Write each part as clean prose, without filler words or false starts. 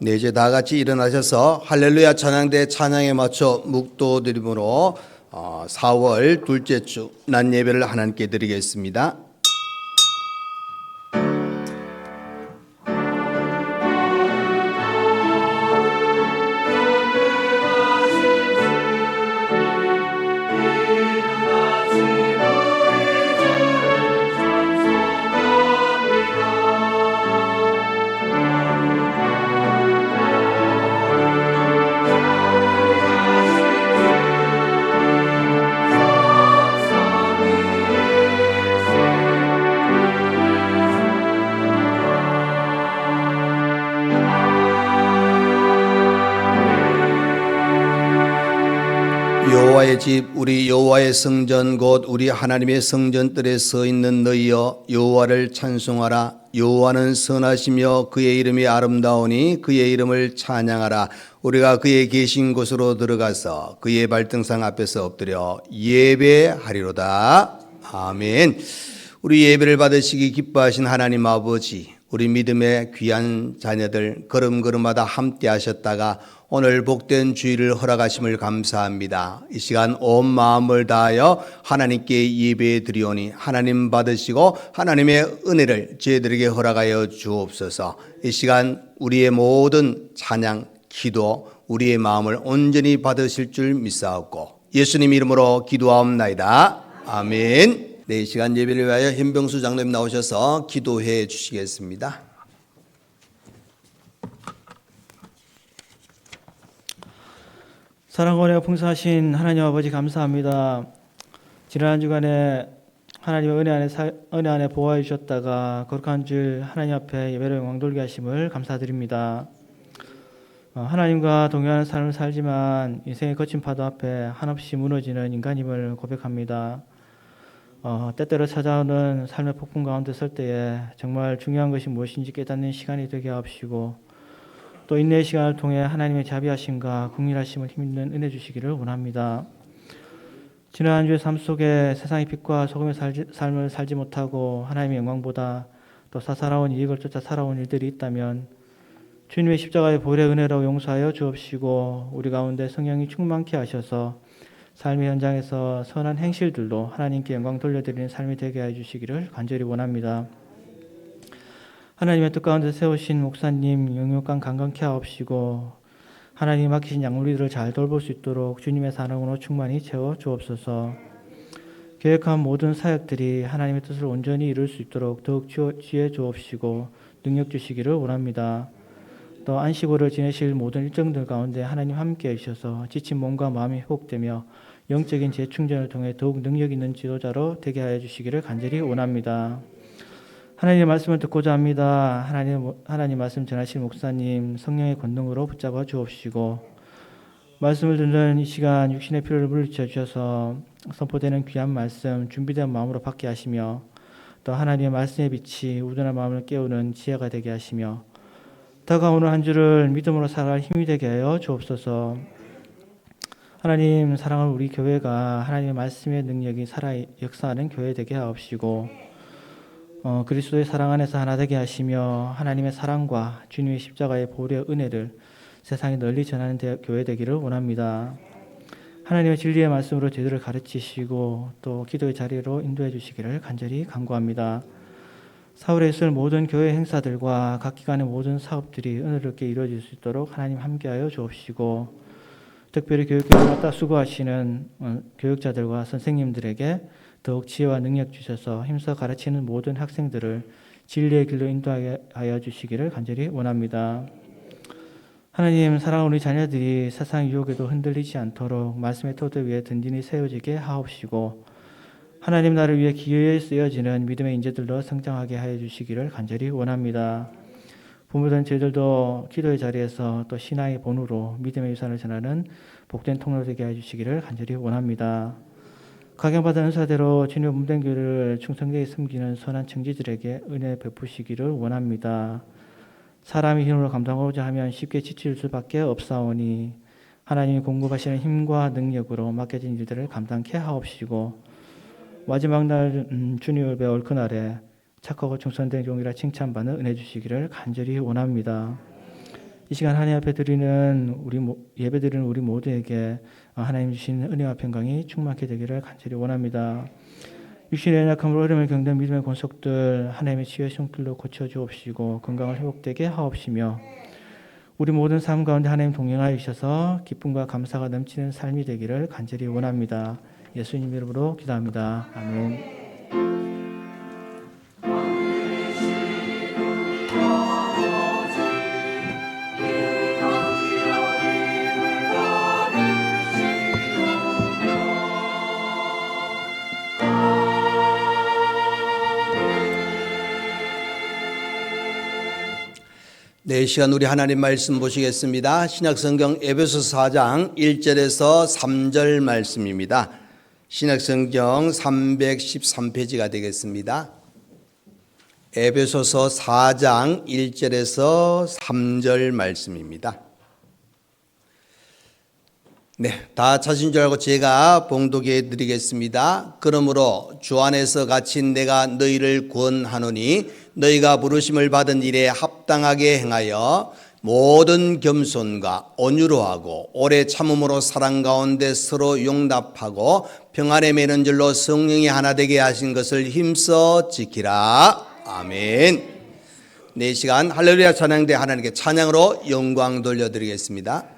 네, 이제 다 같이 일어나셔서 할렐루야 찬양대 찬양에 맞춰 묵도드림으로 4월 둘째 주 낮 예배를 하나님께 드리겠습니다. 여호와의 집 우리 여호와의 성전 곧 우리 하나님의 성전들에 서 있는 너희여 여호와를 찬송하라. 여호와는 선하시며 그의 이름이 아름다우니 그의 이름을 찬양하라. 우리가 그의 계신 곳으로 들어가서 그의 발등상 앞에서 엎드려 예배하리로다. 아멘. 우리 예배를 받으시기 기뻐하신 하나님 아버지, 우리 믿음의 귀한 자녀들 걸음걸음마다 함께 하셨다가 오늘 복된 주일을 허락하심을 감사합니다. 이 시간 온 마음을 다하여 하나님께 예배해 드리오니 하나님 받으시고 하나님의 은혜를 저희들에게 허락하여 주옵소서. 이 시간 우리의 모든 찬양, 기도, 우리의 마음을 온전히 받으실 줄 믿사옵고 예수님 이름으로 기도하옵나이다. 아멘. 네, 이 시간 예배를 위하여 현병수 장로님 나오셔서 기도해 주시겠습니다. 사랑과 풍성하신 하나님 아버지 감사합니다. 지난 한 주간에 하나님의 은혜 안에 보호해 주셨다가 거룩한 주일 하나님 앞에 예배로 영광 돌게 하심을 감사드립니다. 하나님과 동행하는 삶을 살지만 인생의 거친 파도 앞에 한없이 무너지는 인간임을 고백합니다. 때때로 찾아오는 삶의 폭풍 가운데 설 때에 정말 중요한 것이 무엇인지 깨닫는 시간이 되게 하옵시고 또 인내의 시간을 통해 하나님의 자비하심과 긍휼하심을 힘있는 은혜 주시기를 원합니다. 지난 한 주의 삶 속에 세상의 빛과 소금의 삶을 살지 못하고 하나님의 영광보다 또 사사로운 이익을 쫓아 살아온 일들이 있다면 주님의 십자가의 보혈의 은혜로 용서하여 주옵시고 우리 가운데 성령이 충만케 하셔서 삶의 현장에서 선한 행실들로 하나님께 영광 돌려드리는 삶이 되게 해 주시기를 간절히 원합니다. 하나님의 뜻 가운데 세우신 목사님 영육간 강건케 하옵시고 하나님이 맡기신 양무리들을 잘 돌볼 수 있도록 주님의 사랑으로 충만히 채워 주옵소서. 계획한 모든 사역들이 하나님의 뜻을 온전히 이룰 수 있도록 더욱 지혜 주옵시고 능력 주시기를 원합니다. 또 안식일을 지내실 모든 일정들 가운데 하나님 함께 해주셔서 지친 몸과 마음이 회복되며 영적인 재충전을 통해 더욱 능력 있는 지도자로 되게 하여 주시기를 간절히 원합니다. 하나님의 말씀을 듣고자 합니다. 하나님 말씀 전하실 목사님 성령의 권능으로 붙잡아 주옵시고 말씀을 듣는 이 시간 육신의 피로를 물리쳐 주셔서 선포되는 귀한 말씀 준비된 마음으로 받게 하시며 또 하나님의 말씀의 빛이 우둔한 마음을 깨우는 지혜가 되게 하시며 다가오는 한 주를 믿음으로 살아갈 힘이 되게 하여 주옵소서. 하나님 사랑하는 우리 교회가 하나님의 말씀의 능력이 살아 역사하는 교회 되게 하옵시고 그리스도의 사랑 안에서 하나 되게 하시며 하나님의 사랑과 주님의 십자가의 보혈의 은혜를 세상에 널리 전하는 교회 되기를 원합니다. 하나님의 진리의 말씀으로 저희들을 가르치시고 또 기도의 자리로 인도해 주시기를 간절히 간구합니다. 사울에 있을 모든 교회 행사들과 각 기관의 모든 사업들이 은혜롭게 이루어질 수 있도록 하나님 함께하여 주옵시고 특별히 교육에 맡아 수고하시는 교육자들과 선생님들에게 더욱 지혜와 능력 주셔서 힘써 가르치는 모든 학생들을 진리의 길로 인도하여 주시기를 간절히 원합니다. 하나님 사랑하는 우리 자녀들이 세상 유혹에도 흔들리지 않도록 말씀의 토대 위에 든든히 세워지게 하옵시고 하나님 나를 위해 기회에 쓰여지는 믿음의 인재들로 성장하게 하여 주시기를 간절히 원합니다. 부모된 저희들도 기도의 자리에서 또 신앙의 본으로 믿음의 유산을 전하는 복된 통로 되게 해 주시기를 간절히 원합니다. 각양받은 은사대로 주님의 몸된 교회를 충성되게 섬기는 선한 청지들에게 은혜 베푸시기를 원합니다. 사람의 힘으로 감당하고자 하면 쉽게 지칠 수밖에 없사오니 하나님이 공급하시는 힘과 능력으로 맡겨진 일들을 감당케 하옵시고 마지막 날 주님을 배울 그날에 착하고 충성된 종이라 칭찬받는 은혜 주시기를 간절히 원합니다. 이 시간 하나님 앞에 드리는 예배드리는 우리 모두에게 하나님 주신 은혜와 평강이 충만케 되기를 간절히 원합니다. 육신의 연약함으로 어려움을 겪는 믿음의 권속들 하나님의 치유의 손길로 고쳐주옵시고 건강을 회복되게 하옵시며 우리 모든 삶 가운데 하나님 동행하여 주셔서 기쁨과 감사가 넘치는 삶이 되기를 간절히 원합니다. 예수님 이름으로 기도합니다. 아멘. 네, 시간 우리 하나님 말씀 보시겠습니다. 신약성경 에베소서 4장 1절에서 3절 말씀입니다. 신약성경 313페이지가 되겠습니다. 에베소서 4장 1절에서 3절 말씀입니다. 네, 다 찾으신 줄 알고 제가 봉독해 드리겠습니다. 그러므로 주 안에서 갇힌 내가 너희를 권하노니 너희가 부르심을 받은 일에 합당하게 행하여 모든 겸손과 온유로 하고 오래 참음으로 사랑 가운데 서로 용납하고 평안에 매는 줄로 성령이 하나 되게 하신 것을 힘써 지키라. 아멘. 네, 시간 할렐루야 찬양대 하나님께 찬양으로 영광 돌려드리겠습니다.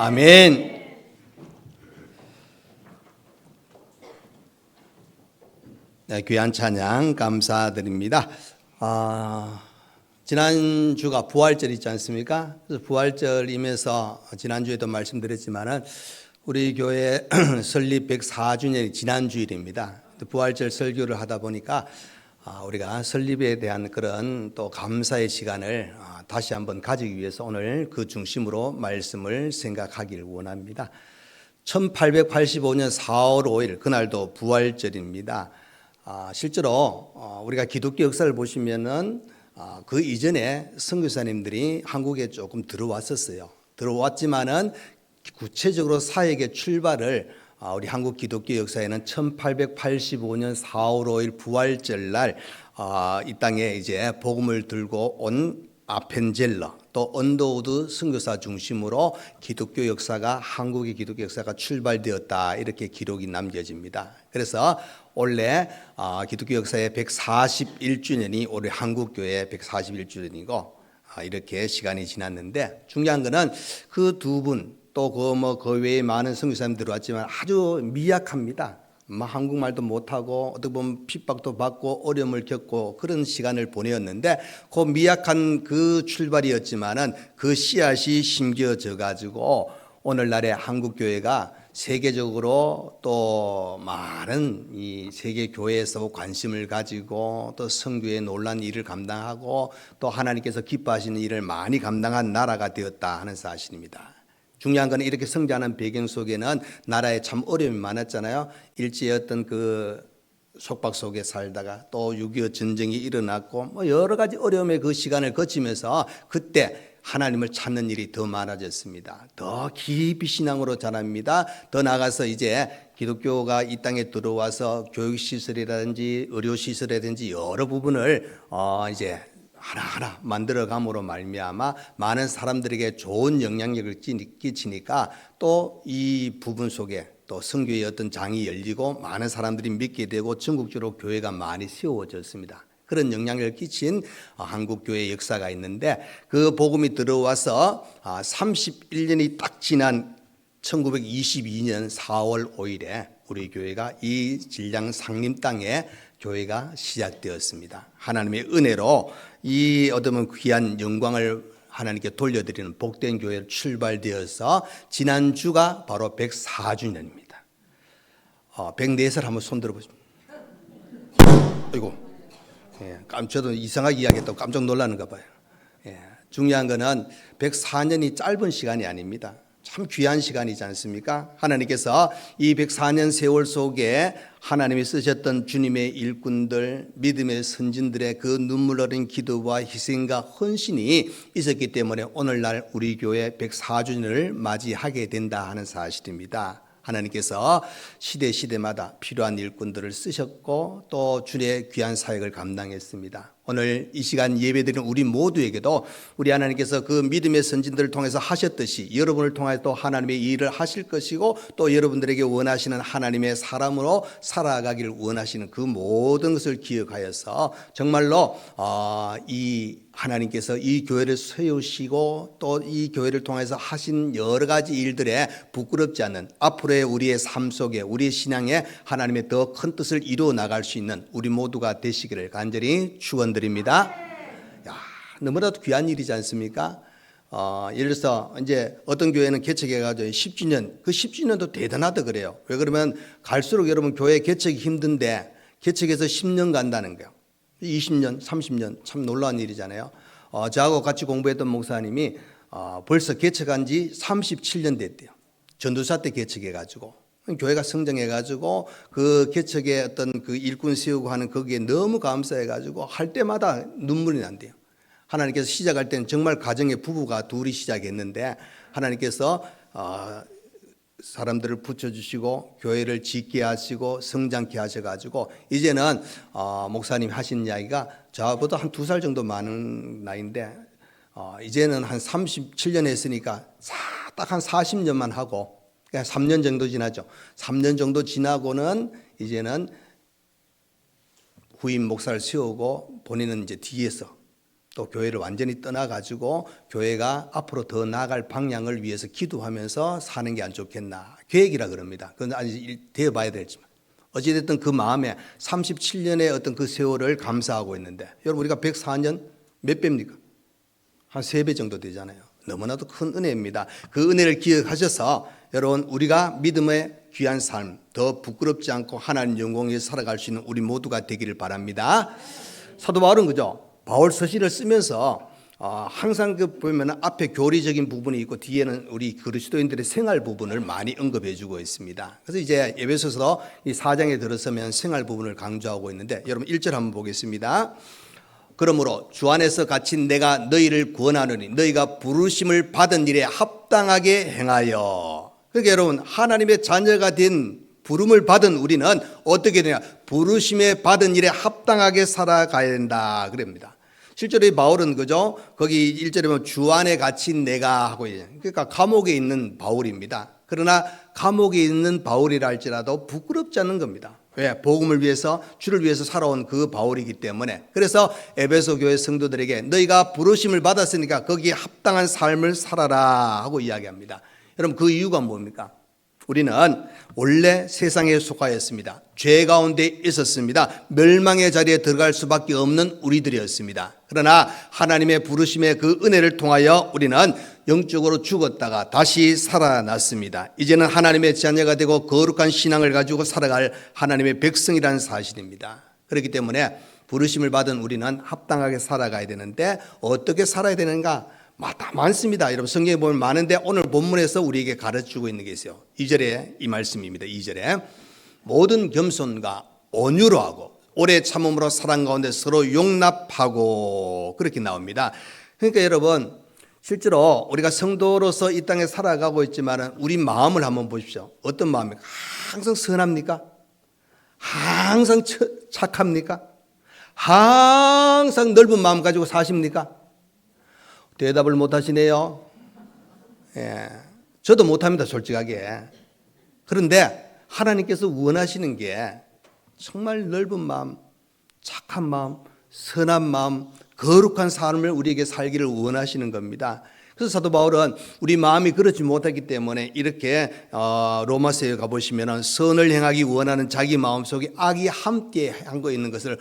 아멘. 네, 귀한 찬양 감사드립니다. 지난주가 부활절 있지 않습니까? 그래서 부활절이면서 지난주에도 말씀드렸지만은 우리 교회 설립 104주년이 지난 주일입니다. 부활절 설교를 하다 보니까 우리가 설립에 대한 그런 또 감사의 시간을 다시 한번 가지기 위해서 오늘 그 중심으로 말씀을 생각하길 원합니다. 1885년 4월 5일 그날도 부활절입니다. 실제로 우리가 기독교 역사를 보시면은 그 이전에 선교사님들이 한국에 조금 들어왔었어요. 들어왔지만은 구체적으로 사역의 출발을 우리 한국 기독교 역사에는 1885년 4월 5일 부활절 날 이 땅에 이제 복음을 들고 온 아펜젤러 또 언더우드 선교사 중심으로 기독교 역사가 한국의 기독교 역사가 출발되었다 이렇게 기록이 남겨집니다. 그래서 원래 기독교 역사의 141주년이 올해 한국교회 141주년이고 이렇게 시간이 지났는데 중요한 거는 그 두 분 또 그 외에 많은 선교사님들 들어왔지만 아주 미약합니다. 한국말도 못하고 어떻게 보면 핍박도 받고 어려움을 겪고 그런 시간을 보내었는데 그 미약한 그 출발이었지만은 그 씨앗이 심겨져 가지고 오늘날의 한국 교회가 세계적으로 또 많은 이 세계 교회에서 관심을 가지고 또 선교의 놀란 일을 감당하고 또 하나님께서 기뻐하시는 일을 많이 감당한 나라가 되었다 하는 사실입니다. 중요한 건 이렇게 성장하는 배경 속에는 나라에 참 어려움이 많았잖아요. 일제의 어떤 그 속박 속에 살다가 또 6.25 전쟁이 일어났고 여러 가지 어려움의 그 시간을 거치면서 그때 하나님을 찾는 일이 더 많아졌습니다. 더 깊이 신앙으로 자랍니다. 더 나아가서 이제 기독교가 이 땅에 들어와서 교육시설이라든지 의료시설이라든지 여러 부분을 이제 하나하나 만들어감으로 말미암아 많은 사람들에게 좋은 영향력을 끼치니까 또 이 부분 속에 또 선교의 어떤 장이 열리고 많은 사람들이 믿게 되고 전국적으로 교회가 많이 세워졌습니다. 그런 영향력을 끼친 한국교회의 역사가 있는데 그 복음이 들어와서 31년이 딱 지난 1922년 4월 5일에 우리 교회가 이 진량 상림 땅에 교회가 시작되었습니다. 하나님의 은혜로 이 얻으면 귀한 영광을 하나님께 돌려드리는 복된 교회를 출발되어서 지난주가 바로 104주년입니다. 104살 한번 손 들어보십시오. 아이고, 저도 이상하게 이야기했다고 깜짝 놀라는가 봐요. 중요한 거는 104년이 짧은 시간이 아닙니다. 참 귀한 시간이지 않습니까? 하나님께서 이 104년 세월 속에 하나님이 쓰셨던 주님의 일꾼들, 믿음의 선진들의 그 눈물 어린 기도와 희생과 헌신이 있었기 때문에 오늘날 우리 교회 104주년을 맞이하게 된다 하는 사실입니다. 하나님께서 시대마다 필요한 일꾼들을 쓰셨고 또 주의 귀한 사역을 감당했습니다. 오늘 이 시간 예배드리는 우리 모두에게도 우리 하나님께서 그 믿음의 선진들을 통해서 하셨듯이 여러분을 통해 또 하나님의 일을 하실 것이고 또 여러분들에게 원하시는 하나님의 사람으로 살아가기를 원하시는 그 모든 것을 기억하여서 정말로 이 하나님께서 이 교회를 세우시고 또 이 교회를 통해서 하신 여러 가지 일들에 부끄럽지 않는 앞으로의 우리의 삶 속에 우리의 신앙에 하나님의 더 큰 뜻을 이루어 나갈 수 있는 우리 모두가 되시기를 간절히 축원드립니다. 너무나도 귀한 일이지 않습니까? 예를 들어서 이제 어떤 교회는 개척해가지고 10주년, 그 10주년도 대단하다 그래요. 왜 그러면 갈수록 여러분 교회 개척이 힘든데 개척해서 10년 간다는 거예요. 20년, 30년 참 놀라운 일이잖아요. 저하고 같이 공부했던 목사님이 벌써 개척한 지 37년 됐대요. 전도사 때 개척해가지고 교회가 성장해가지고 그 개척의 어떤 그 일꾼 세우고 하는 거기에 너무 감사해가지고 할 때마다 눈물이 난대요. 하나님께서 시작할 때는 정말 가정의 부부가 둘이 시작했는데 하나님께서 사람들을 붙여주시고 교회를 짓게 하시고 성장케 하셔가지고 이제는 목사님 하신 이야기가 저보다 한 2살 정도 많은 나이인데 이제는 한 37년 했으니까 딱 한 40년만 하고 그냥 3년 정도 지나죠. 3년 정도 지나고는 이제는 후임 목사를 세우고 본인은 이제 뒤에서 또 교회를 완전히 떠나가지고 교회가 앞으로 더 나아갈 방향을 위해서 기도하면서 사는 게 안 좋겠나 계획이라 그럽니다. 그건 아직 되어봐야 되지만 어찌됐든 그 마음에 37년의 어떤 그 세월을 감사하고 있는데 여러분 우리가 104년 몇 배입니까? 한 3배 정도 되잖아요. 너무나도 큰 은혜입니다. 그 은혜를 기억하셔서 여러분, 우리가 믿음의 귀한 삶, 더 부끄럽지 않고 하나님 영광에 살아갈 수 있는 우리 모두가 되기를 바랍니다. 사도 바울은 그죠? 바울 서신을 쓰면서 항상 그 보면 앞에 교리적인 부분이 있고 뒤에는 우리 그리스도인들의 생활 부분을 많이 언급해 주고 있습니다. 그래서 이제 에베소서 이 4장에 들어서면 생활 부분을 강조하고 있는데 여러분 1절 한번 보겠습니다. 그러므로 주 안에서 갇힌 내가 너희를 구원하노니 너희가 부르심을 받은 일에 합당하게 행하여. 그러니까 여러분 하나님의 자녀가 된 부름을 받은 우리는 어떻게 되냐? 부르심에 받은 일에 합당하게 살아가야 된다 그럽니다. 실제로 이 바울은 그죠? 거기 1절에 보면 주 안에 갇힌 내가 하고 있어요. 그러니까 감옥에 있는 바울입니다. 그러나 감옥에 있는 바울이라 할지라도 부끄럽지 않는 겁니다. 왜? 복음을 위해서 주를 위해서 살아온 그 바울이기 때문에. 그래서 에베소 교회 성도들에게 너희가 부르심을 받았으니까 거기에 합당한 삶을 살아라 하고 이야기합니다. 여러분 그 이유가 뭡니까? 우리는 원래 세상에 속하였습니다. 죄 가운데 있었습니다. 멸망의 자리에 들어갈 수밖에 없는 우리들이었습니다. 그러나 하나님의 부르심의 그 은혜를 통하여 우리는 영적으로 죽었다가 다시 살아났습니다. 이제는 하나님의 자녀가 되고 거룩한 신앙을 가지고 살아갈 하나님의 백성이라는 사실입니다. 그렇기 때문에 부르심을 받은 우리는 합당하게 살아가야 되는데 어떻게 살아야 되는가? 많습니다. 여러분 성경에 보면 많은데 오늘 본문에서 우리에게 가르쳐주고 있는 게 있어요. 2절에 이 말씀입니다. 2절에 모든 겸손과 온유로 하고 오래 참음으로 사랑 가운데 서로 용납하고 그렇게 나옵니다. 그러니까 여러분 실제로 우리가 성도로서 이 땅에 살아가고 있지만 우리 마음을 한번 보십시오. 어떤 마음입니까? 항상 선합니까? 항상 착합니까? 항상 넓은 마음 가지고 사십니까? 대답을 못 하시네요. 예, 저도 못 합니다, 솔직하게. 그런데 하나님께서 원하시는 게 정말 넓은 마음, 착한 마음, 선한 마음, 거룩한 삶을 우리에게 살기를 원하시는 겁니다. 그래서 사도 바울은 우리 마음이 그렇지 못하기 때문에 이렇게 로마서에 가보시면 선을 행하기 원하는 자기 마음속에 악이 함께 한 거 있는 것을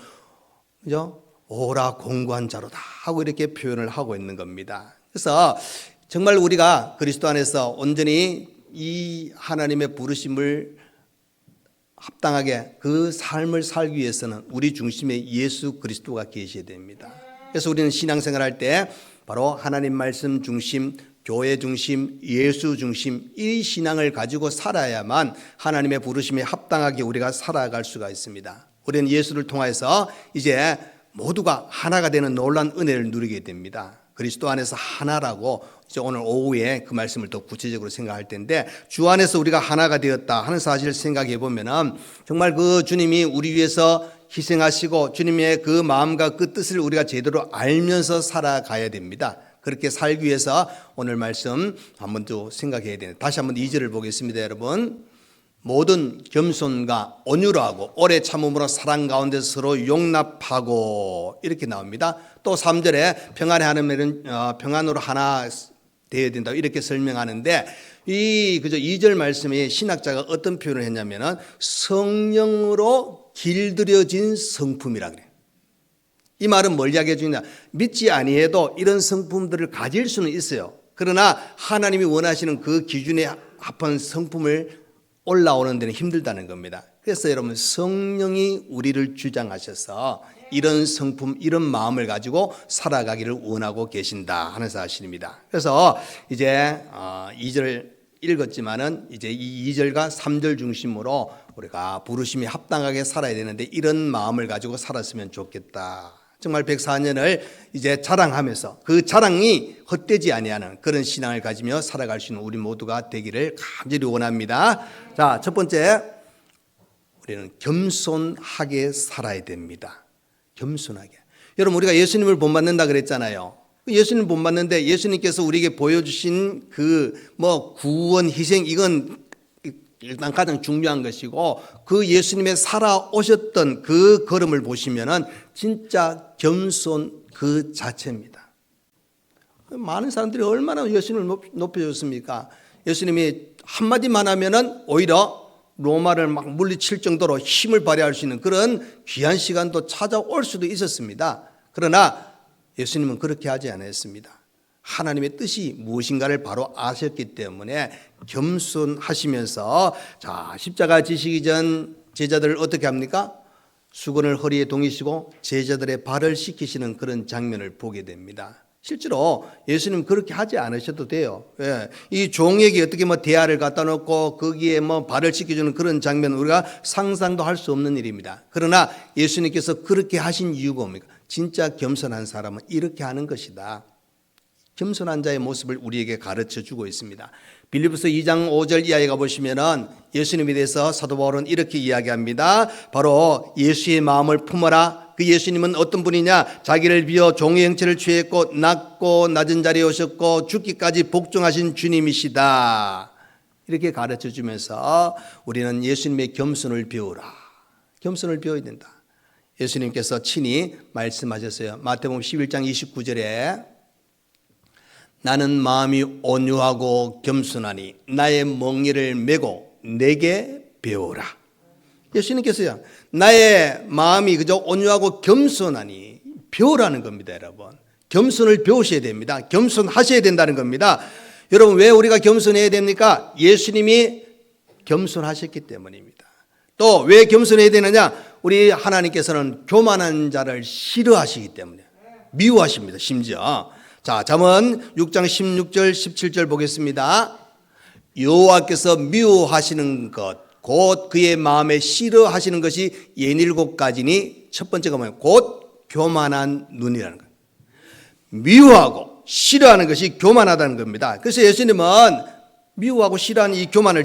그죠? 오라 공고한 자로다 하고 이렇게 표현을 하고 있는 겁니다. 그래서 정말 우리가 그리스도 안에서 온전히 이 하나님의 부르심을 합당하게 그 삶을 살기 위해서는 우리 중심에 예수 그리스도가 계셔야 됩니다. 그래서 우리는 신앙생활 할 때 바로 하나님 말씀 중심, 교회 중심, 예수 중심 이 신앙을 가지고 살아야만 하나님의 부르심에 합당하게 우리가 살아갈 수가 있습니다. 우리는 예수를 통해서 이제 모두가 하나가 되는 놀라운 은혜를 누리게 됩니다. 그리스도 안에서 하나라고 이제 오늘 오후에 그 말씀을 더 구체적으로 생각할 텐데 주 안에서 우리가 하나가 되었다 하는 사실을 생각해 보면은 정말 그 주님이 우리 위해서 희생하시고 주님의 그 마음과 그 뜻을 우리가 제대로 알면서 살아가야 됩니다. 그렇게 살기 위해서 오늘 말씀 한번 더 생각해야 되는. 다시 한번 2절을 보겠습니다, 여러분. 모든 겸손과 온유로 하고 오래 참음으로 사랑 가운데 서로 용납하고 이렇게 나옵니다. 또 3절에 평안의 하나님은 평안으로 하나 되어야 된다 이렇게 설명하는데 그저 2절 말씀에 신학자가 어떤 표현을 했냐면은 성령으로 길들여진 성품이라 그래요. 이 말은 뭘 이야기해 주냐? 믿지 아니해도 이런 성품들을 가질 수는 있어요. 그러나 하나님이 원하시는 그 기준에 합한 성품을 올라오는 데는 힘들다는 겁니다. 그래서 여러분 성령이 우리를 주장하셔서 이런 성품, 이런 마음을 가지고 살아가기를 원하고 계신다 하는 사실입니다. 그래서 이제 2절 읽었지만은 이제 이 2절과 3절 중심으로 우리가 부르심이 합당하게 살아야 되는데 이런 마음을 가지고 살았으면 좋겠다. 정말 104년을 이제 자랑하면서 그 자랑이 헛되지 아니하는 그런 신앙을 가지며 살아갈 수 있는 우리 모두가 되기를 간절히 원합니다. 자, 첫 번째, 우리는 겸손하게 살아야 됩니다. 겸손하게. 여러분, 우리가 예수님을 본받는다 그랬잖아요. 예수님 본받는데 예수님께서 우리에게 보여주신 구원, 희생, 이건 일단 가장 중요한 것이고 그 예수님의 살아오셨던 그 걸음을 보시면은 진짜 겸손 그 자체입니다. 많은 사람들이 얼마나 예수님을 높여줬습니까? 예수님이 한마디만 하면은 오히려 로마를 막 물리칠 정도로 힘을 발휘할 수 있는 그런 귀한 시간도 찾아올 수도 있었습니다. 그러나 예수님은 그렇게 하지 않았습니다. 하나님의 뜻이 무엇인가를 바로 아셨기 때문에 겸손하시면서 자, 십자가 지시기 전 제자들을 어떻게 합니까? 수건을 허리에 동이시고 제자들의 발을 씻기시는 그런 장면을 보게 됩니다. 실제로 예수님 그렇게 하지 않으셔도 돼요. 예. 이 종에게 어떻게 대야를 갖다 놓고 거기에 발을 씻겨주는 그런 장면 우리가 상상도 할 수 없는 일입니다. 그러나 예수님께서 그렇게 하신 이유가 뭡니까? 진짜 겸손한 사람은 이렇게 하는 것이다. 겸손한 자의 모습을 우리에게 가르쳐 주고 있습니다. 빌립보서 2장 5절 이하에 가보시면은 예수님에 대해서 사도 바울은 이렇게 이야기합니다. 바로 예수의 마음을 품어라. 그 예수님은 어떤 분이냐? 자기를 비워 종의 형체를 취했고 낮고 낮은 자리에 오셨고 죽기까지 복종하신 주님이시다. 이렇게 가르쳐 주면서 우리는 예수님의 겸손을 배우라. 겸손을 배워야 된다. 예수님께서 친히 말씀하셨어요. 마태복음 11장 29절에 나는 마음이 온유하고 겸손하니 나의 멍에를 메고 내게 배우라. 예수님께서요, 나의 마음이 그저 온유하고 겸손하니 배우라는 겁니다, 여러분. 겸손을 배우셔야 됩니다. 겸손하셔야 된다는 겁니다. 여러분, 왜 우리가 겸손해야 됩니까? 예수님이 겸손하셨기 때문입니다. 또 왜 겸손해야 되느냐? 우리 하나님께서는 교만한 자를 싫어하시기 때문에 미워하십니다, 심지어. 자, 잠언 6장 16절 17절 보겠습니다. 여호와께서 미워하시는 것 곧 그의 마음에 싫어하시는 것이 67가지니 첫 번째가 뭐예요? 곧 교만한 눈이라는 거예요. 미워하고 싫어하는 것이 교만하다는 겁니다. 그래서 예수님은 미워하고 싫어하는 이 교만을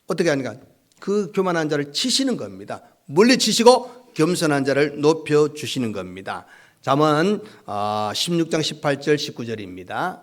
어떻게 하는가? 그 교만한 자를 치시는 겁니다. 물리치시고 겸손한 자를 높여주시는 겁니다. 잠언 16장 18절 19절입니다.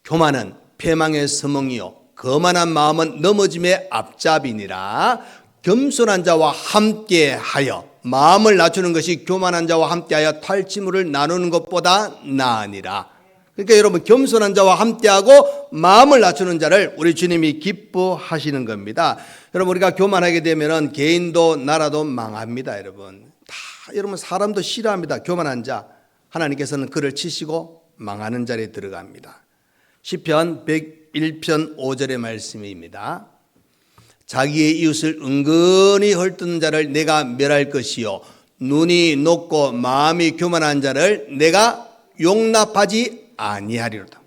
교만은 패망의 서멍이요 거만한 마음은 넘어짐의 앞잡이니라. 겸손한 자와 함께하여 마음을 낮추는 것이 교만한 자와 함께하여 탈취물을 나누는 것보다 나으니라. 그러니까 여러분, 겸손한 자와 함께하고 마음을 낮추는 자를 우리 주님이 기뻐하시는 겁니다. 여러분, 우리가 교만하게 되면 개인도 나라도 망합니다. 여러분 사람도 싫어합니다. 교만한 자. 하나님께서는 그를 치시고 망하는 자리에 들어갑니다. 시편 101편 5절의 말씀입니다. 자기의 이웃을 은근히 헐뜯는 자를 내가 멸할 것이요 눈이 높고 마음이 교만한 자를 내가 용납하지 아니하리로다.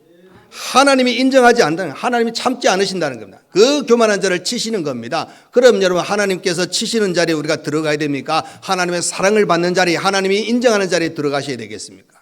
하나님이 인정하지 않는다는, 하나님이 참지 않으신다는 겁니다. 그 교만한 자를 치시는 겁니다. 그럼 여러분, 하나님께서 치시는 자리에 우리가 들어가야 됩니까? 하나님의 사랑을 받는 자리, 하나님이 인정하는 자리에 들어가셔야 되겠습니까?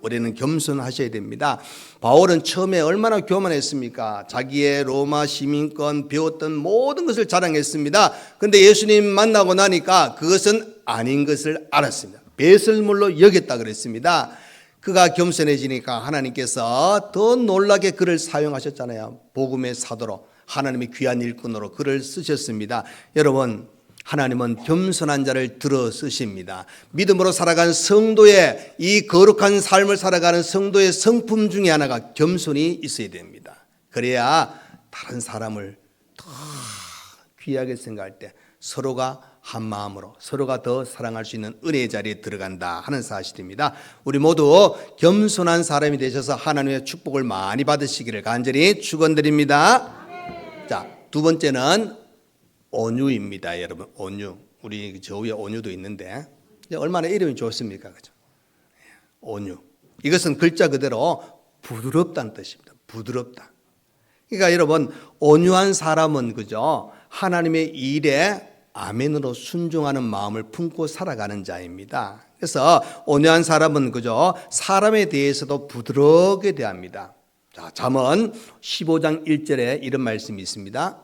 우리는 겸손하셔야 됩니다. 바울은 처음에 얼마나 교만했습니까? 자기의 로마 시민권 배웠던 모든 것을 자랑했습니다. 그런데 예수님 만나고 나니까 그것은 아닌 것을 알았습니다. 배설물로 여겼다 그랬습니다. 그가 겸손해지니까 하나님께서 더 놀라게 그를 사용하셨잖아요. 복음의 사도로, 하나님의 귀한 일꾼으로 그를 쓰셨습니다. 여러분, 하나님은 겸손한 자를 들어 쓰십니다. 믿음으로 살아가는 성도의, 이 거룩한 삶을 살아가는 성도의 성품 중에 하나가 겸손이 있어야 됩니다. 그래야 다른 사람을 더 귀하게 생각할 때 서로가 한 마음으로 서로가 더 사랑할 수 있는 은혜의 자리에 들어간다 하는 사실입니다. 우리 모두 겸손한 사람이 되셔서 하나님의 축복을 많이 받으시기를 간절히 축원드립니다. 자, 두 번째는 온유입니다, 여러분. 온유. 우리 저 위에 온유도 있는데 얼마나 이름이 좋습니까, 그죠? 온유. 이것은 글자 그대로 부드럽다는 뜻입니다. 부드럽다. 그러니까 여러분, 온유한 사람은 그죠? 하나님의 일에 아멘으로 순종하는 마음을 품고 살아가는 자입니다. 그래서 온유한 사람은 그죠? 사람에 대해서도 부드럽게 대합니다. 자, 잠언 15장 1절에 이런 말씀이 있습니다.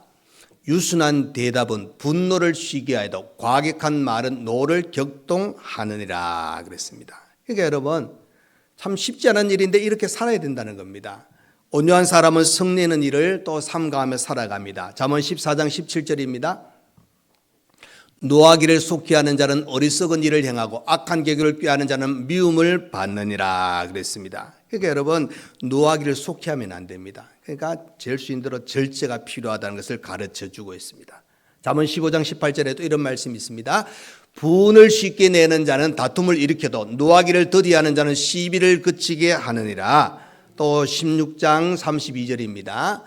유순한 대답은 분노를 쉬게 하여도 과격한 말은 노를 격동하느니라 그랬습니다. 그러니까 여러분, 참 쉽지 않은 일인데 이렇게 살아야 된다는 겁니다. 온유한 사람은 성내는 일을 또 삼가하며 살아갑니다. 잠언 14장 17절입니다. 노하기를 속히 하는 자는 어리석은 일을 행하고 악한 계교를 꾀하는 자는 미움을 받느니라 그랬습니다. 그러니까 여러분, 노하기를 속히 하면 안 됩니다. 그러니까 잴 수 있는 대로 절제가 필요하다는 것을 가르쳐 주고 있습니다. 잠언 15장 18절에도 이런 말씀이 있습니다. 분을 쉽게 내는 자는 다툼을 일으켜도 노하기를 더디하는 자는 시비를 그치게 하느니라. 또 16장 32절입니다.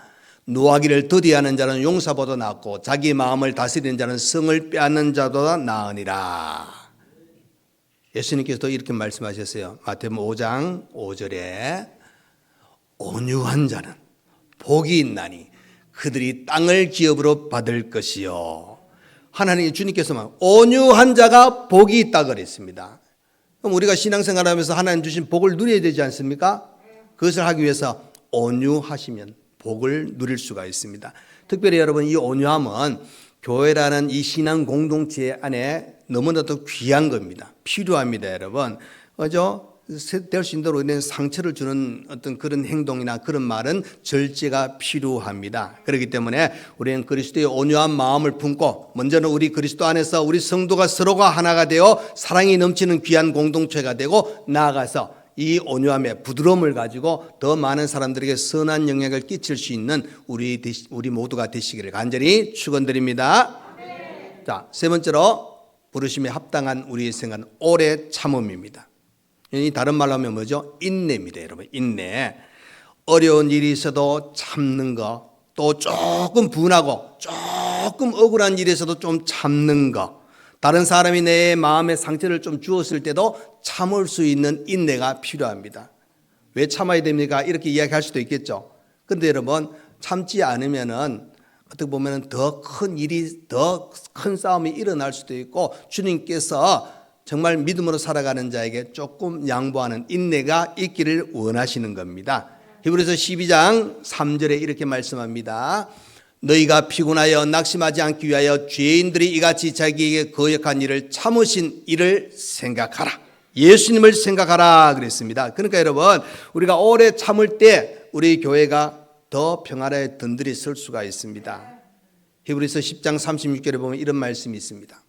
노하기를 더디하는 자는 용사보다 낫고 자기 마음을 다스리는 자는 성을 빼앗는 자보다 나으니라. 예수님께서도 이렇게 말씀하셨어요. 마태복음 5장 5절에 온유한 자는 복이 있나니 그들이 땅을 기업으로 받을 것이요. 하나님 주님께서만 온유한 자가 복이 있다 그랬습니다. 그럼 우리가 신앙생활하면서 하나님 주신 복을 누려야 되지 않습니까? 그것을 하기 위해서 온유하시면 복을 누릴 수가 있습니다. 특별히 여러분 이 온유함은 교회라는 이 신앙 공동체 안에 너무나도 귀한 겁니다. 필요합니다, 여러분. 그죠? 될 수 있는 대로 상처를 주는 어떤 그런 행동이나 그런 말은 절제가 필요합니다. 그렇기 때문에 우리는 그리스도의 온유한 마음을 품고 먼저는 우리 그리스도 안에서 우리 성도가 서로가 하나가 되어 사랑이 넘치는 귀한 공동체가 되고 나아가서 이 온유함의 부드러움을 가지고 더 많은 사람들에게 선한 영향을 끼칠 수 있는 우리 모두가 되시기를 간절히 축원드립니다. 자, 세 번째로 부르심에 합당한 우리의 생각은 오래 참음입니다. 이 다른 말로 하면 뭐죠? 인내입니다, 여러분. 인내. 어려운 일이 있어도 참는 거, 또 조금 분하고 조금 억울한 일에서도 좀 참는 거, 다른 사람이 내 마음에 상처를 좀 주었을 때도 참을 수 있는 인내가 필요합니다. 왜 참아야 됩니까? 이렇게 이야기할 수도 있겠죠. 그런데 여러분 참지 않으면은 어떻게 보면은 더 큰 일이, 더 큰 싸움이 일어날 수도 있고 주님께서 정말 믿음으로 살아가는 자에게 조금 양보하는 인내가 있기를 원하시는 겁니다. 히브리서 12장 3절에 이렇게 말씀합니다. 너희가 피곤하여 낙심하지 않기 위하여 죄인들이 이같이 자기에게 거역한 일을 참으신 이를 생각하라. 예수님을 생각하라 그랬습니다. 그러니까 여러분 우리가 오래 참을 때 우리 교회가 더 평안에 든든히 설 수가 있습니다. 히브리서 10장 36절에 보면 이런 말씀이 있습니다.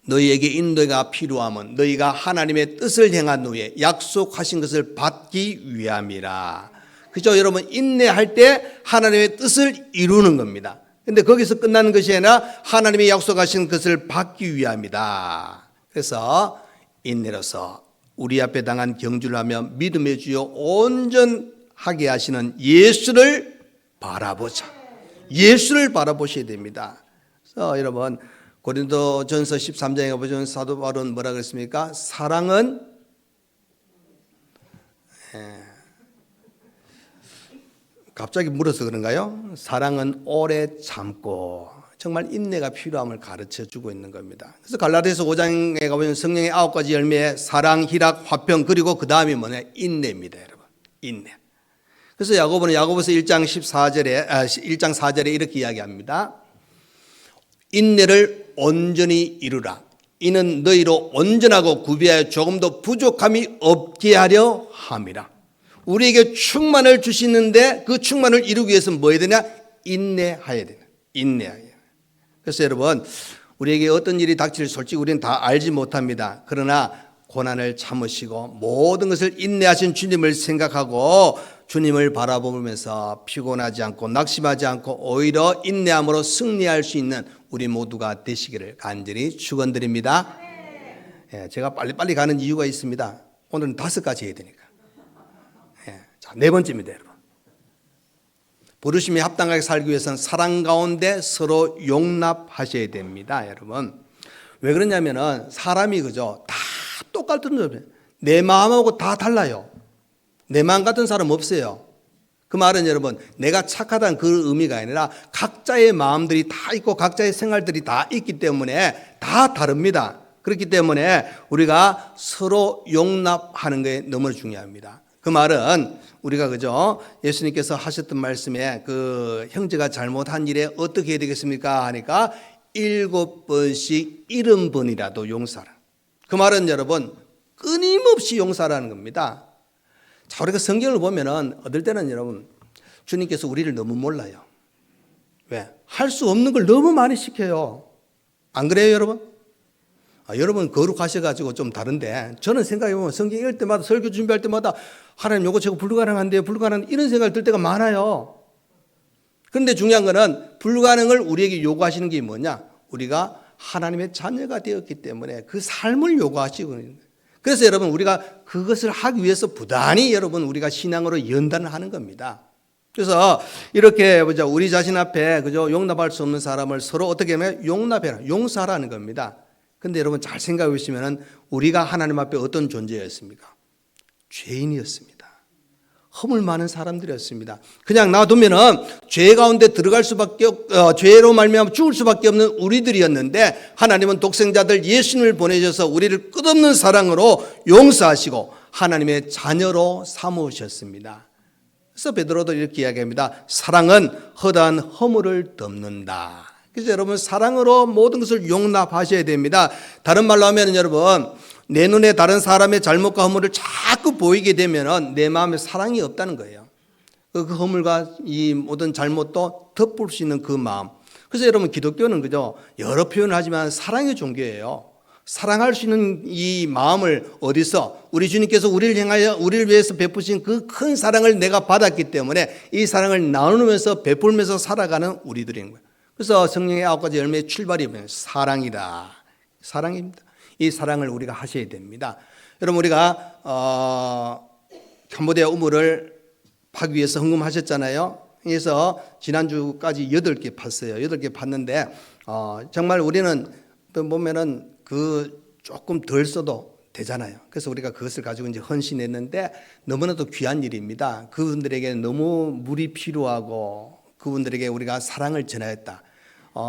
너희에게 인도가 필요함은 너희가 하나님의 뜻을 행한 후에 약속하신 것을 받기 위함이라. 그죠? 여러분 인내할 때 하나님의 뜻을 이루는 겁니다. 그런데 거기서 끝나는 것이 아니라 하나님이 약속하신 것을 받기 위함이다. 그래서 인내로서 우리 앞에 당한 경주를 하며 믿음의 주요 온전하게 하시는 예수를 바라보자. 예수를 바라보셔야 됩니다. 그래서 여러분 고린도전서 13장에 보면 사도 바울은 뭐라 그랬습니까? 사랑은 갑자기 물어서 그런가요? 사랑은 오래 참고 정말 인내가 필요함을 가르쳐 주고 있는 겁니다. 그래서 갈라디아서 5장에 가보면 성령의 9가지 열매에 사랑, 희락, 화평 그리고 그 다음이 뭐냐? 인내입니다, 여러분. 인내. 그래서 야고보는 야고보서 1장 4절에 이렇게 이야기합니다. 인내를 온전히 이루라. 이는 너희로 온전하고 구비하여 조금도 부족함이 없게 하려 함이라. 우리에게 충만을 주시는데 그 충만을 이루기 위해서는 뭐 해야 되냐? 인내해야 되냐? 인내해야 돼요. 그래서 여러분 우리에게 어떤 일이 닥칠지 솔직히 우리는 다 알지 못합니다. 그러나 고난을 참으시고 모든 것을 인내하신 주님을 생각하고 주님을 바라보면서 피곤하지 않고 낙심하지 않고 오히려 인내함으로 승리할 수 있는 우리 모두가 되시기를 간절히 축원드립니다. 제가 빨리빨리 가는 이유가 있습니다. 오늘은 5가지 해야 되니까. 자, 4번째입니다, 여러분. 부르심에 합당하게 살기 위해서는 사랑 가운데 서로 용납하셔야 됩니다, 여러분. 왜 그러냐면은 사람이 그죠? 다 똑같은 거예요. 내 마음하고 다 달라요. 내 마음 같은 사람 없어요. 그 말은 여러분 내가 착하다는 그 의미가 아니라 각자의 마음들이 다 있고 각자의 생활들이 다 있기 때문에 다 다릅니다. 그렇기 때문에 우리가 서로 용납하는 게 너무 중요합니다. 그 말은 우리가 그죠? 예수님께서 하셨던 말씀에 그 형제가 잘못한 일에 어떻게 해야 되겠습니까? 하니까 7번씩 70번이라도 용서하라. 그 말은 여러분 끊임없이 용서하라는 겁니다. 자, 우리가 성경을 보면은 어떨 때는 여러분 주님께서 우리를 너무 몰라요. 왜? 할 수 없는 걸 너무 많이 시켜요. 안 그래요, 여러분? 여러분 거룩하셔가지고 좀 다른데 저는 생각해보면 성경 읽을 때마다 설교 준비할 때마다 하나님 요거 저거 불가능한데요, 불가능 이런 생각이 들 때가 많아요. 그런데 중요한 거는 불가능을 우리에게 요구하시는 게 뭐냐? 우리가 하나님의 자녀가 되었기 때문에 그 삶을 요구하시고 그래서 여러분 우리가 그것을 하기 위해서 부단히 여러분 우리가 신앙으로 연단을 하는 겁니다. 그래서 이렇게 보자, 우리 자신 앞에 그저 용납할 수 없는 사람을 서로 어떻게 하면 용납해라, 용서하라는 겁니다. 근데 여러분 잘 생각해 보시면은 우리가 하나님 앞에 어떤 존재였습니까? 죄인이었습니다. 허물 많은 사람들이었습니다. 그냥 놔두면은 죄 가운데 들어갈 수밖에 죄로 말미암아 죽을 수밖에 없는 우리들이었는데 하나님은 독생자들 예수님을 보내셔서 우리를 끝없는 사랑으로 용서하시고 하나님의 자녀로 삼으셨습니다. 그래서 베드로도 이렇게 이야기합니다. 사랑은 허다한 허물을 덮는다. 그래서 여러분 사랑으로 모든 것을 용납하셔야 됩니다. 다른 말로 하면 여러분 내 눈에 다른 사람의 잘못과 허물을 자꾸 보이게 되면 내 마음에 사랑이 없다는 거예요. 그 허물과 이 모든 잘못도 덮을 수 있는 그 마음. 그래서 여러분 기독교는 그죠, 여러 표현을 하지만 사랑의 종교예요. 사랑할 수 있는 이 마음을 어디서, 우리 주님께서 우리를 향하여 우리를 위해서 베푸신 그 큰 사랑을 내가 받았기 때문에 이 사랑을 나누면서 베풀면서 살아가는 우리들인 거예요. 그래서 성령의 9가지 열매의 출발이 뭐예요? 사랑이다. 사랑입니다. 이 사랑을 우리가 하셔야 됩니다. 여러분 우리가 캄보디아 우물을 파기 위해서 헌금하셨잖아요. 그래서 지난주까지 8개 팠어요. 8개 팠는데 정말 우리는 보면은 그 조금 덜 써도 되잖아요. 그래서 우리가 그것을 가지고 이제 헌신했는데 너무나도 귀한 일입니다. 그분들에게 너무 물이 필요하고 그분들에게 우리가 사랑을 전하였다.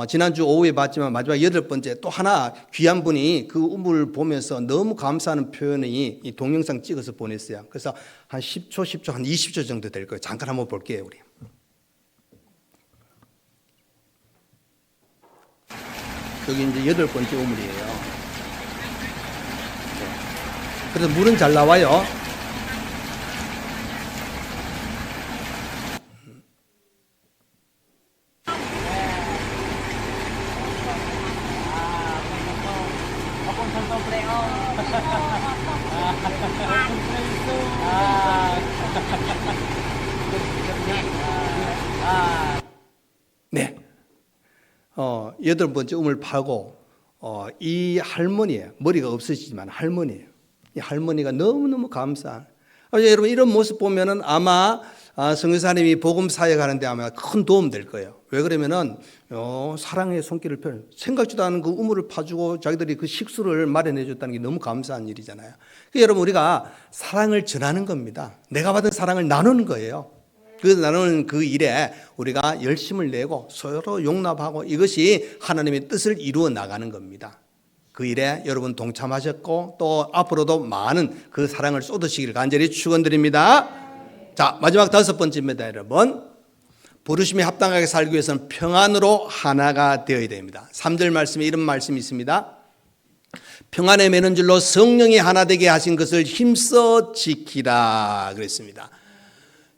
지난주 오후에 봤지만 마지막 8번째 또 하나 귀한 분이 그 우물을 보면서 너무 감사하는 표현이 이 동영상 찍어서 보냈어요. 그래서 한 10초, 한 20초 정도 될 거예요. 잠깐 한번 볼게요, 우리. 여기 이제 8번째 우물이에요. 그래서 물은 잘 나와요. 네. 8번째 우물 파고 이 할머니예요. 머리가 없으시지만 할머니예요. 이 할머니가 너무너무 감사한. 여러분 이런 모습 보면은 아마 성교사님이 복음 사역하는데 아마 큰 도움 될 거예요. 왜 그러면은 사랑의 손길을 펴 생각지도 않은 그 우물을 파주고 자기들이 그 식수를 마련해 줬다는 게 너무 감사한 일이잖아요. 그러니까 여러분 우리가 사랑을 전하는 겁니다. 내가 받은 사랑을 나누는 거예요. 그 나누는 그 일에 우리가 열심을 내고 서로 용납하고 이것이 하나님의 뜻을 이루어 나가는 겁니다. 그 일에 여러분 동참하셨고 또 앞으로도 많은 그 사랑을 쏟으시기를 간절히 축원드립니다. 자, 마지막 5번째입니다, 여러분. 부르심에 합당하게 살기 위해서는 평안으로 하나가 되어야 됩니다. 3절 말씀에 이런 말씀이 있습니다. 평안에 매는 줄로 성령이 하나 되게 하신 것을 힘써 지키라 그랬습니다.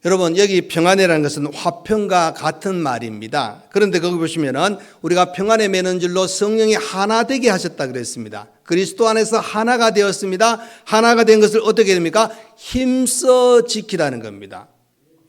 여러분 여기 평안이라는 것은 화평과 같은 말입니다. 그런데 거기 보시면은 우리가 평안에 매는 줄로 성령이 하나 되게 하셨다 그랬습니다. 그리스도 안에서 하나가 되었습니다. 하나가 된 것을 어떻게 됩니까? 힘써 지키라는 겁니다.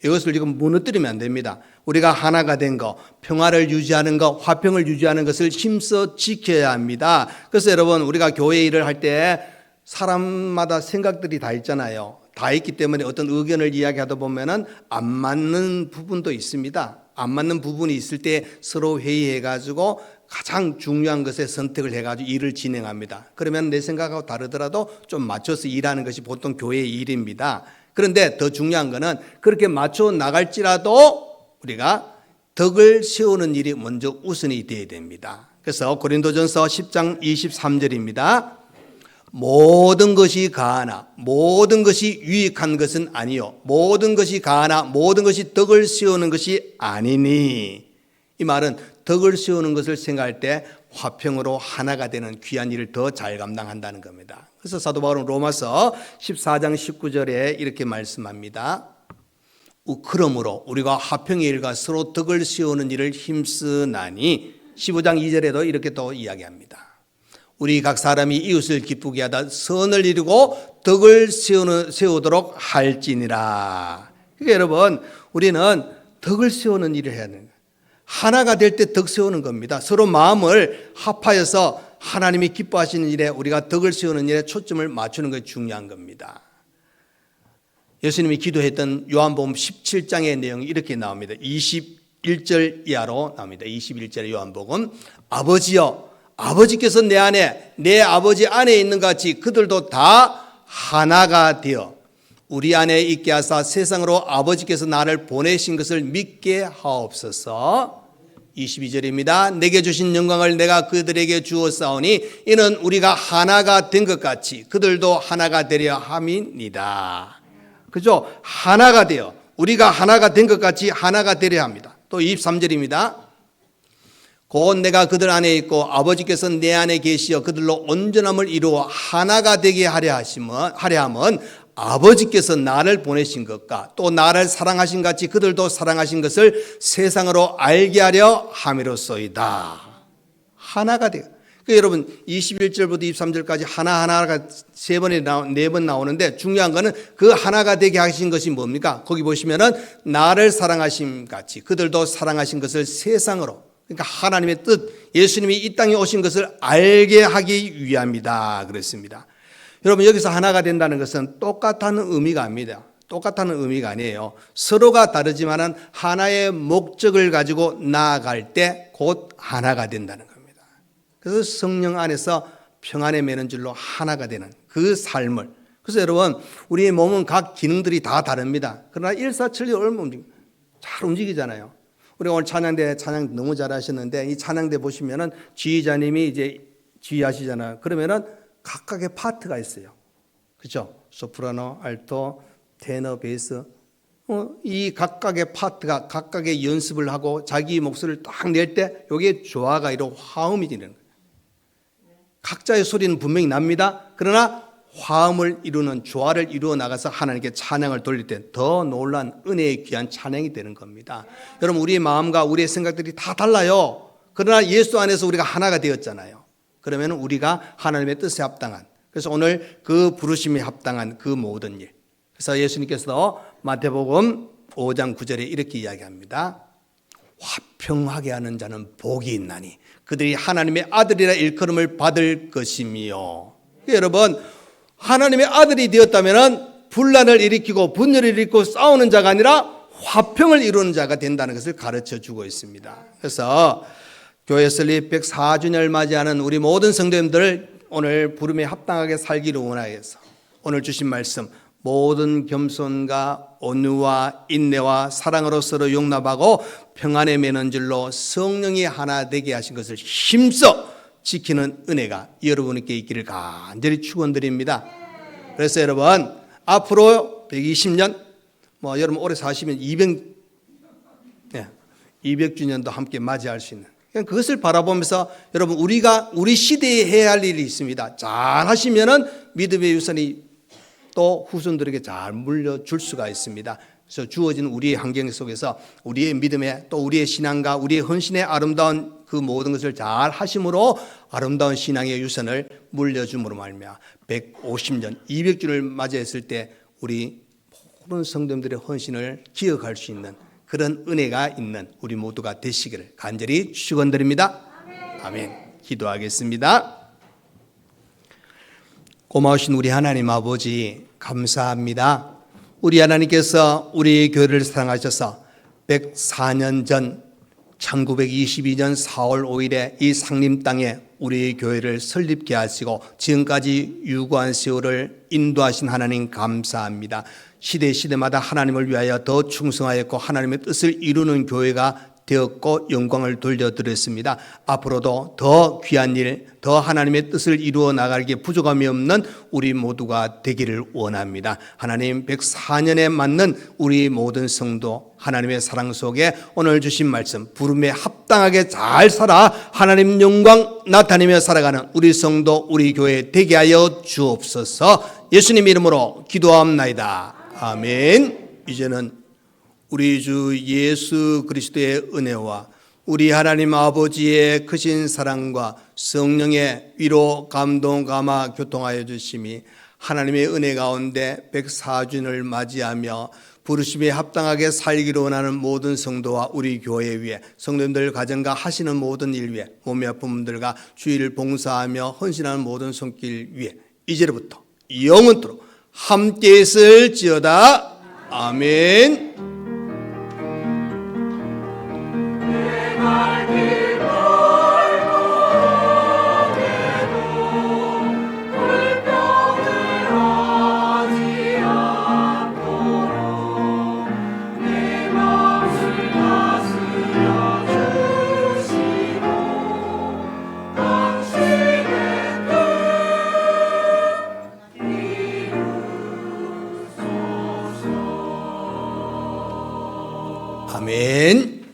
이것을 지금 무너뜨리면 안 됩니다. 우리가 하나가 된 거, 평화를 유지하는 거, 화평을 유지하는 것을 힘써 지켜야 합니다. 그래서 여러분 우리가 교회 일을 할 때 사람마다 생각들이 다 있잖아요. 다 있기 때문에 어떤 의견을 이야기하다 보면은 안 맞는 부분도 있습니다. 안 맞는 부분이 있을 때 서로 회의해가지고 가장 중요한 것에 선택을 해가지고 일을 진행합니다. 그러면 내 생각하고 다르더라도 좀 맞춰서 일하는 것이 보통 교회의 일입니다. 그런데 더 중요한 거는 그렇게 맞춰 나갈지라도 우리가 덕을 세우는 일이 먼저 우선이 되어야 됩니다. 그래서 고린도전서 10장 23절입니다. 모든 것이 가하나 모든 것이 유익한 것은 아니요 모든 것이 가하나 모든 것이 덕을 세우는 것이 아니니. 이 말은 덕을 세우는 것을 생각할 때 화평으로 하나가 되는 귀한 일을 더 잘 감당한다는 겁니다. 그래서 사도 바울은 로마서 14장 19절에 이렇게 말씀합니다. 그러므로 우리가 화평의 일과 서로 덕을 세우는 일을 힘쓰나니 15장 2절에도 이렇게 또 이야기합니다. 우리 각 사람이 이웃을 기쁘게 하다 선을 이루고 덕을 세우도록 할지니라. 그러니까 여러분 우리는 덕을 세우는 일을 해야 되는 거예요. 하나가 될 때 덕 세우는 겁니다. 서로 마음을 합하여서 하나님이 기뻐하시는 일에 우리가 덕을 세우는 일에 초점을 맞추는 것이 중요한 겁니다. 예수님이 기도했던 요한복음 17장의 내용이 이렇게 나옵니다. 21절 이하로 나옵니다. 21절의 요한복음. 아버지여, 아버지께서 내 안에, 내 아버지 안에 있는 것 같이 그들도 다 하나가 되어 우리 안에 있게 하사 세상으로 아버지께서 나를 보내신 것을 믿게 하옵소서. 22절입니다. 내게 주신 영광을 내가 그들에게 주었사오니 이는 우리가 하나가 된 것 같이 그들도 하나가 되려 함이니이다. 그죠? 하나가 되어 우리가 하나가 된 것 같이 하나가 되려 합니다. 또 23절입니다. 곧 내가 그들 안에 있고 아버지께서 내 안에 계시어 그들로 온전함을 이루어 하나가 되게 하려 함은 아버지께서 나를 보내신 것과 또 나를 사랑하신 같이 그들도 사랑하신 것을 세상으로 알게 하려 함이로소이다. 하나가 되어. 여러분 21절부터 23절까지 하나하나가 네 번 나오는데 중요한 거는 그 하나가 되게 하신 것이 뭡니까? 거기 보시면은 나를 사랑하심 같이 그들도 사랑하신 것을 세상으로, 그러니까 하나님의 뜻, 예수님이 이 땅에 오신 것을 알게 하기 위함이다 그랬습니다. 여러분 여기서 하나가 된다는 것은 똑같다는 의미가 아닙니다. 똑같다는 의미가 아니에요. 서로가 다르지만은 하나의 목적을 가지고 나아갈 때 곧 하나가 된다는 겁니다. 그래서 성령 안에서 평안에 매는 줄로 하나가 되는 그 삶을. 그래서 여러분 우리의 몸은 각 기능들이 다 다릅니다. 그러나 일사천리 얼마나 잘 움직이잖아요. 우리가 오늘 찬양대 찬양 너무 잘하셨는데 이 찬양대 보시면은 지휘자님이 이제 지휘하시잖아요. 그러면은 각각의 파트가 있어요. 그렇죠? 소프라노, 알토, 테너, 베이스. 이 각각의 파트가 각각의 연습을 하고 자기 목소리를 딱 낼 때 이게 조화가 이루어 화음이 되는 거예요. 각자의 소리는 분명히 납니다. 그러나 화음을 이루는 조화를 이루어 나가서 하나님께 찬양을 돌릴 때 더 놀란 은혜의 귀한 찬양이 되는 겁니다. 여러분 우리의 마음과 우리의 생각들이 다 달라요. 그러나 예수 안에서 우리가 하나가 되었잖아요. 그러면 우리가 하나님의 뜻에 합당한, 그래서 오늘 그 부르심에 합당한 그 모든 일. 그래서 예수님께서 마태복음 5장 9절에 이렇게 이야기합니다. 화평하게 하는 자는 복이 있나니 그들이 하나님의 아들이라 일컬음을 받을 것이며. 여러분 하나님의 아들이 되었다면 분란을 일으키고 분열을 일으키고 싸우는 자가 아니라 화평을 이루는 자가 된다는 것을 가르쳐 주고 있습니다. 그래서 교회 설립 104주년을 맞이하는 우리 모든 성도님들 오늘 부름에 합당하게 살기를 원하여서 오늘 주신 말씀 모든 겸손과 온유와 인내와 사랑으로 서로 용납하고 평안에 매는 줄로 성령이 하나 되게 하신 것을 힘써 지키는 은혜가 여러분께 있기를 간절히 축원드립니다. 그래서 여러분 앞으로 120년 여러분 올해 사시면 200주년도 함께 맞이할 수 있는, 그것을 바라보면서 여러분 우리가 우리 시대에 해야 할 일이 있습니다. 잘 하시면은 믿음의 유산이 또 후손들에게 잘 물려줄 수가 있습니다. 그래서 주어진 우리의 환경 속에서 우리의 믿음에 또 우리의 신앙과 우리의 헌신의 아름다운 그 모든 것을 잘 하심으로 아름다운 신앙의 유산을 물려줌으로 말미암아 150년 200주를 맞이했을 때 우리 모든 성도들의 헌신을 기억할 수 있는 그런 은혜가 있는 우리 모두가 되시기를 간절히 축원드립니다. 아멘. 기도하겠습니다. 고마우신 우리 하나님 아버지 감사합니다. 우리 하나님께서 우리 교회를 사랑하셔서 104년 전 1922년 4월 5일에 이 상림 땅에 우리 교회를 설립케 하시고 지금까지 유구한 세월을 인도하신 하나님 감사합니다. 시대마다 하나님을 위하여 더 충성하였고 하나님의 뜻을 이루는 교회가 되었고 영광을 돌려드렸습니다. 앞으로도 더 귀한 일, 더 하나님의 뜻을 이루어 나가기에 부족함이 없는 우리 모두가 되기를 원합니다. 하나님 104년에 맞는 우리 모든 성도 하나님의 사랑 속에 오늘 주신 말씀 부름에 합당하게 잘 살아 하나님 영광 나타내며 살아가는 우리 성도 우리 교회 되게 하여 주옵소서. 예수님 이름으로 기도합나이다. 아멘. 이제는 우리 주 예수 그리스도의 은혜와 우리 하나님 아버지의 크신 사랑과 성령의 위로 감동 감화 교통하여 주심이 하나님의 은혜 가운데 104주년을 맞이하며 부르심에 합당하게 살기로 원하는 모든 성도와 우리 교회 위에 성도님들 가정과 하시는 모든 일 위에 몸이 아픈 분들과 주의를 봉사하며 헌신하는 모든 손길 위에 이제부터 영원토록 함께 있을지어다. 아멘. 아멘.